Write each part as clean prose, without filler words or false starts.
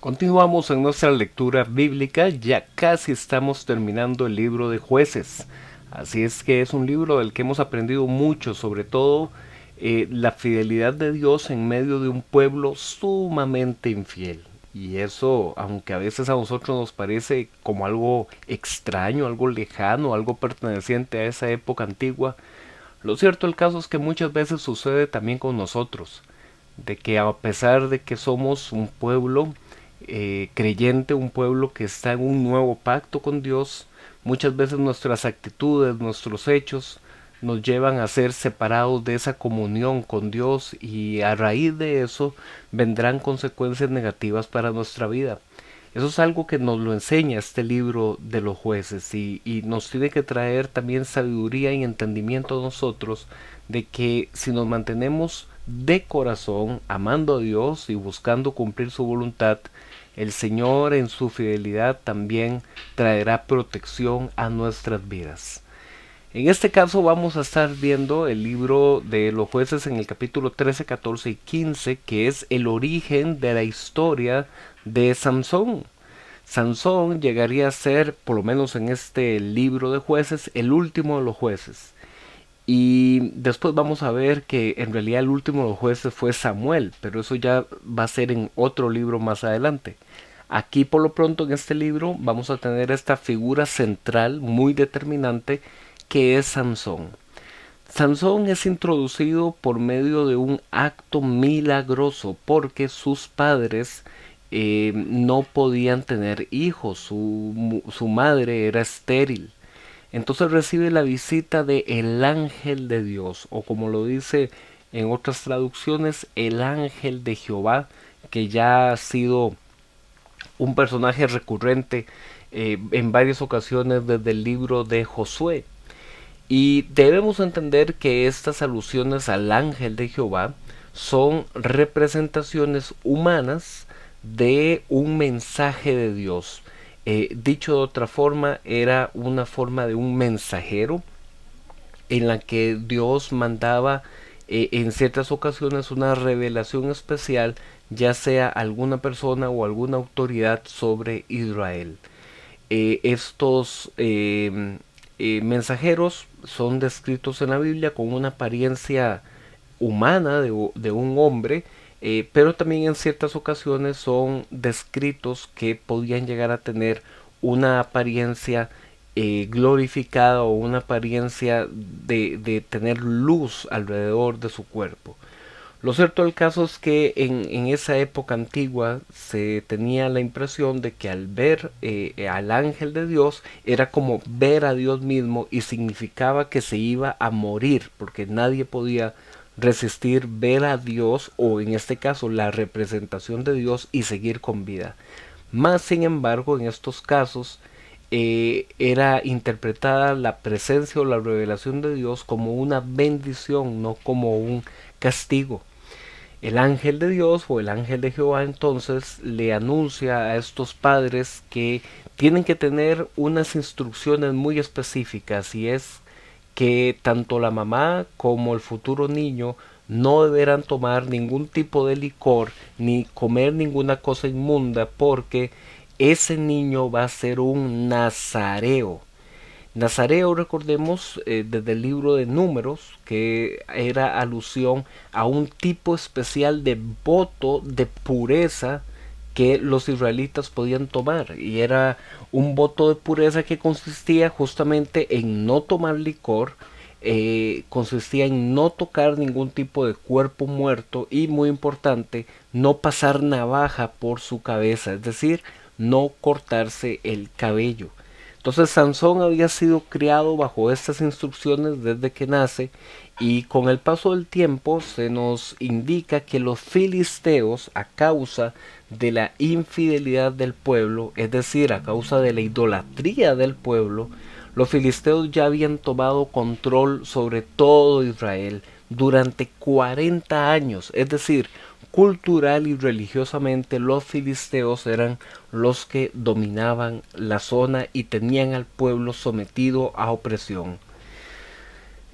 Continuamos en nuestra lectura bíblica, ya casi estamos terminando el libro de Jueces. Así es que es un libro del que hemos aprendido mucho, sobre todo la fidelidad de Dios en medio de un pueblo sumamente infiel. Y eso, aunque a veces a nosotros nos parece como algo extraño, algo lejano, algo perteneciente a esa época antigua, lo cierto del caso es que muchas veces sucede también con nosotros, de que a pesar de que somos un pueblo creyente, un pueblo que está en un nuevo pacto con Dios, muchas veces nuestras actitudes, nuestros hechos nos llevan a ser separados de esa comunión con Dios y a raíz de eso vendrán consecuencias negativas para nuestra vida. Eso es algo que nos lo enseña este libro de los jueces y nos tiene que traer también sabiduría y entendimiento a nosotros de que si nos mantenemos de corazón amando a Dios y buscando cumplir su voluntad, el Señor en su fidelidad también traerá protección a nuestras vidas. En este caso vamos a estar viendo el libro de los jueces en el capítulo 13, 14 y 15, que es el origen de la historia de Sansón. Sansón llegaría a ser, por lo menos en este libro de jueces, el último de los jueces. Y después vamos a ver que en realidad el último de los jueces fue Samuel, pero eso ya va a ser en otro libro más adelante. Aquí por lo pronto en este libro vamos a tener esta figura central muy determinante que es Sansón. Sansón es introducido por medio de un acto milagroso porque sus padres no podían tener hijos, su madre era estéril. Entonces recibe la visita de el ángel de Dios, o como lo dice en otras traducciones, el ángel de Jehová, que ya ha sido un personaje recurrente en varias ocasiones desde el libro de Josué. Y debemos entender que estas alusiones al ángel de Jehová son representaciones humanas de un mensaje de Dios. Dicho de otra forma, era una forma de un mensajero en la que Dios mandaba en ciertas ocasiones una revelación especial, ya sea alguna persona o alguna autoridad sobre Israel. Estos mensajeros son descritos en la Biblia con una apariencia humana de un hombre, pero también en ciertas ocasiones son descritos que podían llegar a tener una apariencia glorificada o una apariencia de tener luz alrededor de su cuerpo. Lo cierto del caso es que en esa época antigua se tenía la impresión de que al ver al ángel de Dios era como ver a Dios mismo y significaba que se iba a morir porque nadie podía resistir ver a Dios o en este caso la representación de Dios y seguir con vida. Más sin embargo en estos casos era interpretada la presencia o la revelación de Dios como una bendición, no como un castigo. El ángel de Dios o el ángel de Jehová entonces le anuncia a estos padres que tienen que tener unas instrucciones muy específicas y es que tanto la mamá como el futuro niño no deberán tomar ningún tipo de licor ni comer ninguna cosa inmunda porque ese niño va a ser un nazareo. Nazareo, recordemos, desde el libro de Números, que era alusión a un tipo especial de voto de pureza que los israelitas podían tomar. Y era un voto de pureza que consistía justamente en no tomar licor, consistía en no tocar ningún tipo de cuerpo muerto y, muy importante, no pasar navaja por su cabeza, es decir, no cortarse el cabello. Entonces Sansón había sido criado bajo estas instrucciones desde que nace y con el paso del tiempo se nos indica que los filisteos, a causa de la infidelidad del pueblo, es decir, a causa de la idolatría del pueblo, los filisteos ya habían tomado control sobre todo Israel durante 40 años, es decir, cultural y religiosamente los filisteos eran los que dominaban la zona y tenían al pueblo sometido a opresión.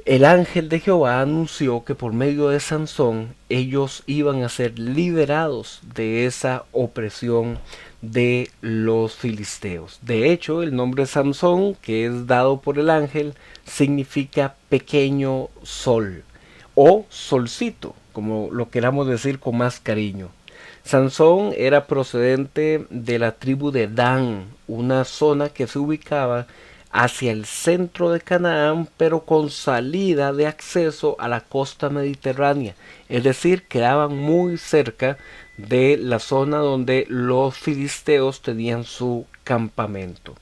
El ángel de Jehová anunció que por medio de Sansón ellos iban a ser liberados de esa opresión de los filisteos. De hecho, el nombre Sansón, que es dado por el ángel, significa pequeño sol o solcito, como lo queramos decir con más cariño. Sansón era procedente de la tribu de Dan, una zona que se ubicaba hacia el centro de Canaán, pero con salida de acceso a la costa mediterránea, es decir, quedaban muy cerca de la zona donde los filisteos tenían su campamento.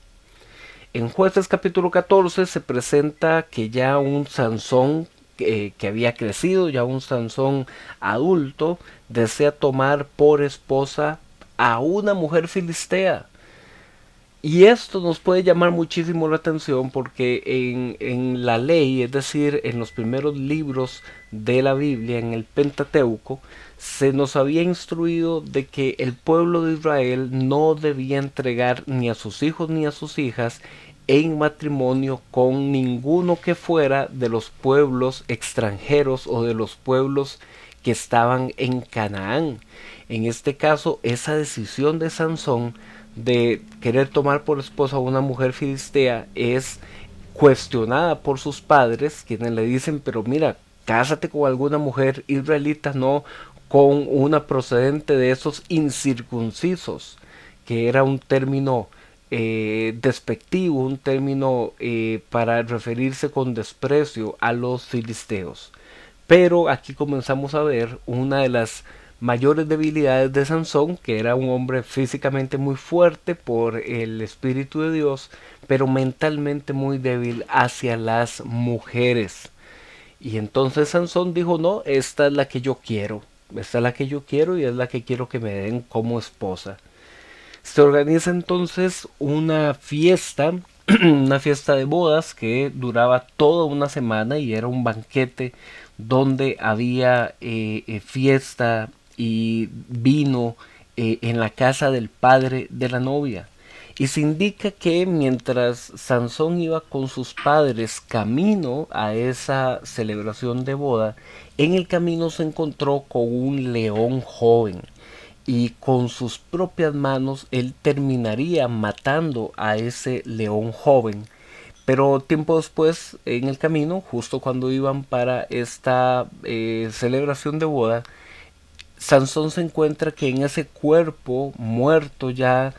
En Jueces capítulo 14 se presenta que ya un Sansón que había crecido, ya un Sansón adulto, desea tomar por esposa a una mujer filistea. Y esto nos puede llamar muchísimo la atención porque en la ley, es decir, en los primeros libros de la Biblia, en el Pentateuco, se nos había instruido de que el pueblo de Israel no debía entregar ni a sus hijos ni a sus hijas en matrimonio con ninguno que fuera de los pueblos extranjeros o de los pueblos que estaban en Canaán. En este caso, esa decisión de Sansón de querer tomar por esposa a una mujer filistea es cuestionada por sus padres, quienes le dicen, pero mira, cásate con alguna mujer israelita, no con una procedente de esos incircuncisos, que era un término despectivo, un término para referirse con desprecio a los filisteos. Pero aquí comenzamos a ver una de las mayores debilidades de Sansón, que era un hombre físicamente muy fuerte por el Espíritu de Dios, pero mentalmente muy débil hacia las mujeres. Y entonces Sansón dijo, no, esta es la que yo quiero, esta es la que yo quiero y es la que quiero que me den como esposa. Se organiza entonces una fiesta, una fiesta de bodas que duraba toda una semana y era un banquete donde había fiesta y vino en la casa del padre de la novia. Y se indica que mientras Sansón iba con sus padres camino a esa celebración de boda, en el camino se encontró con un león joven y con sus propias manos él terminaría matando a ese león joven. Pero tiempo después, en el camino, justo cuando iban para esta celebración de boda, Sansón se encuentra que en ese cuerpo muerto ya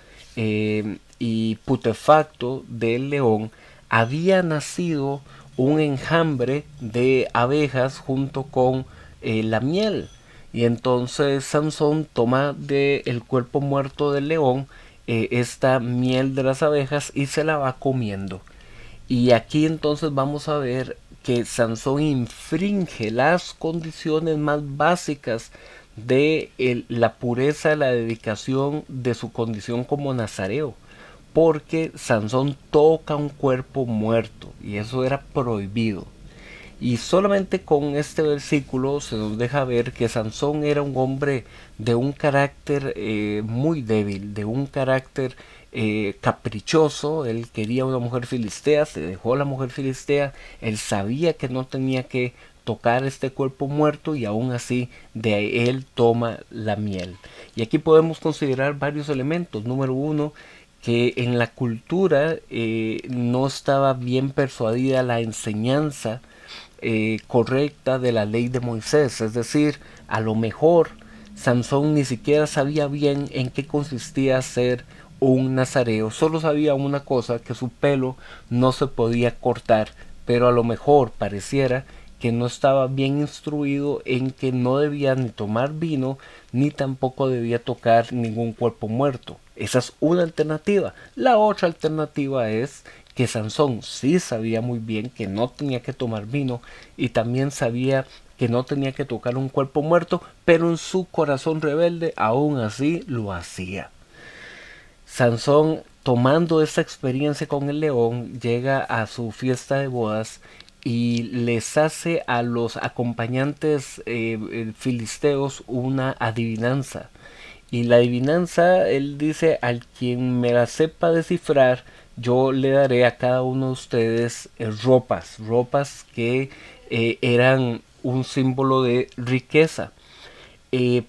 y putefacto del león había nacido un enjambre de abejas junto con la miel. Y entonces Sansón toma del cuerpo muerto del león esta miel de las abejas y se la va comiendo. Y aquí entonces vamos a ver que Sansón infringe las condiciones más básicas de la pureza, la dedicación de su condición como nazareo, porque Sansón toca un cuerpo muerto y eso era prohibido. Y solamente con este versículo se nos deja ver que Sansón era un hombre de un carácter muy débil, de un carácter caprichoso. Él quería una mujer filistea, se dejó la mujer filistea, él sabía que no tenía que tocar este cuerpo muerto y aún así de él toma la miel. Y aquí podemos considerar varios elementos. Número uno, que en la cultura no estaba bien persuadida la enseñanza correcta de la ley de Moisés, es decir, a lo mejor Sansón ni siquiera sabía bien en qué consistía ser un nazareo, solo sabía una cosa, que su pelo no se podía cortar, pero a lo mejor pareciera que no estaba bien instruido en que no debía ni tomar vino ni tampoco debía tocar ningún cuerpo muerto. Esa es una alternativa. La otra alternativa es que Sansón sí sabía muy bien que no tenía que tomar vino y también sabía que no tenía que tocar un cuerpo muerto, pero en su corazón rebelde aún así lo hacía. Sansón, tomando esta experiencia con el león, llega a su fiesta de bodas y les hace a los acompañantes filisteos una adivinanza. Y la adivinanza, él dice, al quien me la sepa descifrar, yo le daré a cada uno de ustedes ropas que eran un símbolo de riqueza.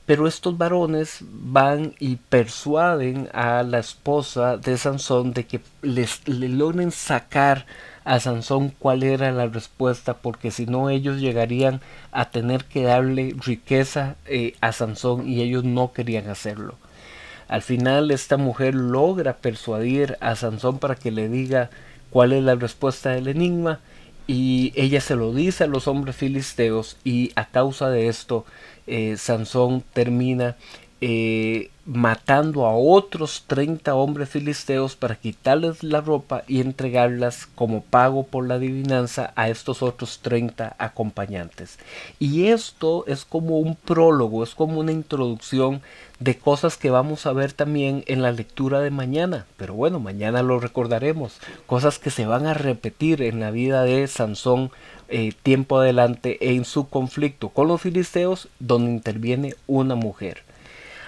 Pero estos varones van y persuaden a la esposa de Sansón de que le logren sacar a Sansón cuál era la respuesta, porque si no ellos llegarían a tener que darle riqueza a Sansón, y ellos no querían hacerlo. Al final esta mujer logra persuadir a Sansón para que le diga cuál es la respuesta del enigma, y ella se lo dice a los hombres filisteos, y a causa de esto Sansón termina matando a otros 30 hombres filisteos para quitarles la ropa y entregarlas como pago por la adivinanza a estos otros 30 acompañantes. Y esto es como un prólogo, es como una introducción de cosas que vamos a ver también en la lectura de mañana. Pero bueno, mañana lo recordaremos, cosas que se van a repetir en la vida de Sansón tiempo adelante en su conflicto con los filisteos, donde interviene una mujer.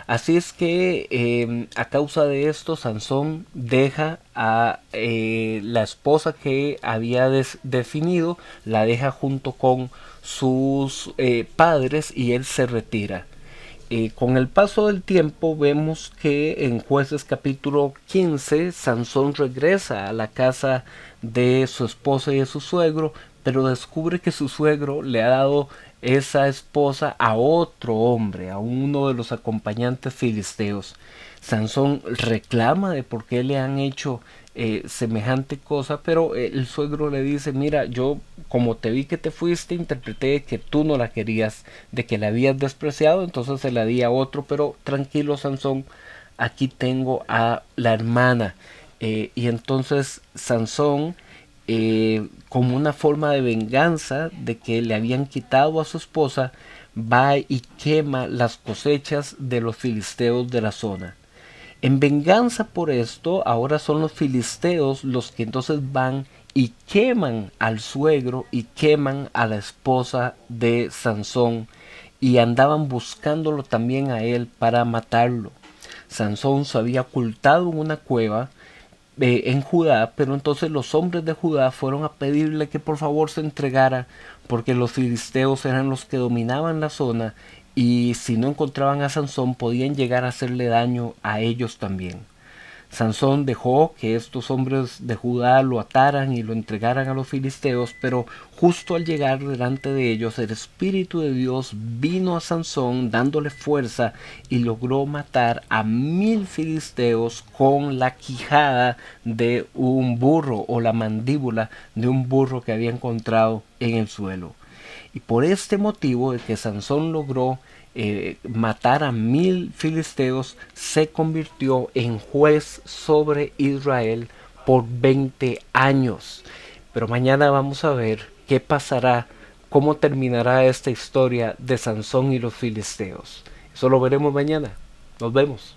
Así es que a causa de esto Sansón deja a la esposa que había definido, la deja junto con sus padres, y él se retira. Con el paso del tiempo vemos que en Jueces capítulo 15 Sansón regresa a la casa de su esposa y de su suegro, pero descubre que su suegro le ha dado esa esposa a otro hombre, a uno de los acompañantes filisteos. Sansón reclama de por qué le han hecho semejante cosa, pero el suegro le dice: mira, yo como te vi que te fuiste, interpreté que tú no la querías, de que la habías despreciado, entonces se la di a otro, pero tranquilo, Sansón, aquí tengo a la hermana. Y entonces Sansón, como una forma de venganza de que le habían quitado a su esposa, va y quema las cosechas de los filisteos de la zona. En venganza por esto, ahora son los filisteos los que entonces van y queman al suegro y queman a la esposa de Sansón, y andaban buscándolo también a él para matarlo. Sansón se había ocultado en una cueva en Judá, pero entonces los hombres de Judá fueron a pedirle que por favor se entregara, porque los filisteos eran los que dominaban la zona, y si no encontraban a Sansón podían llegar a hacerle daño a ellos también. Sansón dejó que estos hombres de Judá lo ataran y lo entregaran a los filisteos, pero justo al llegar delante de ellos, el Espíritu de Dios vino a Sansón dándole fuerza, y logró matar a 1000 filisteos con la quijada de un burro, o la mandíbula de un burro que había encontrado en el suelo. Y por este motivo de que Sansón logró matar a 1000 filisteos, se convirtió en juez sobre Israel por 20 años. Pero mañana vamos a ver qué pasará, cómo terminará esta historia de Sansón y los filisteos. Eso lo veremos mañana. Nos vemos.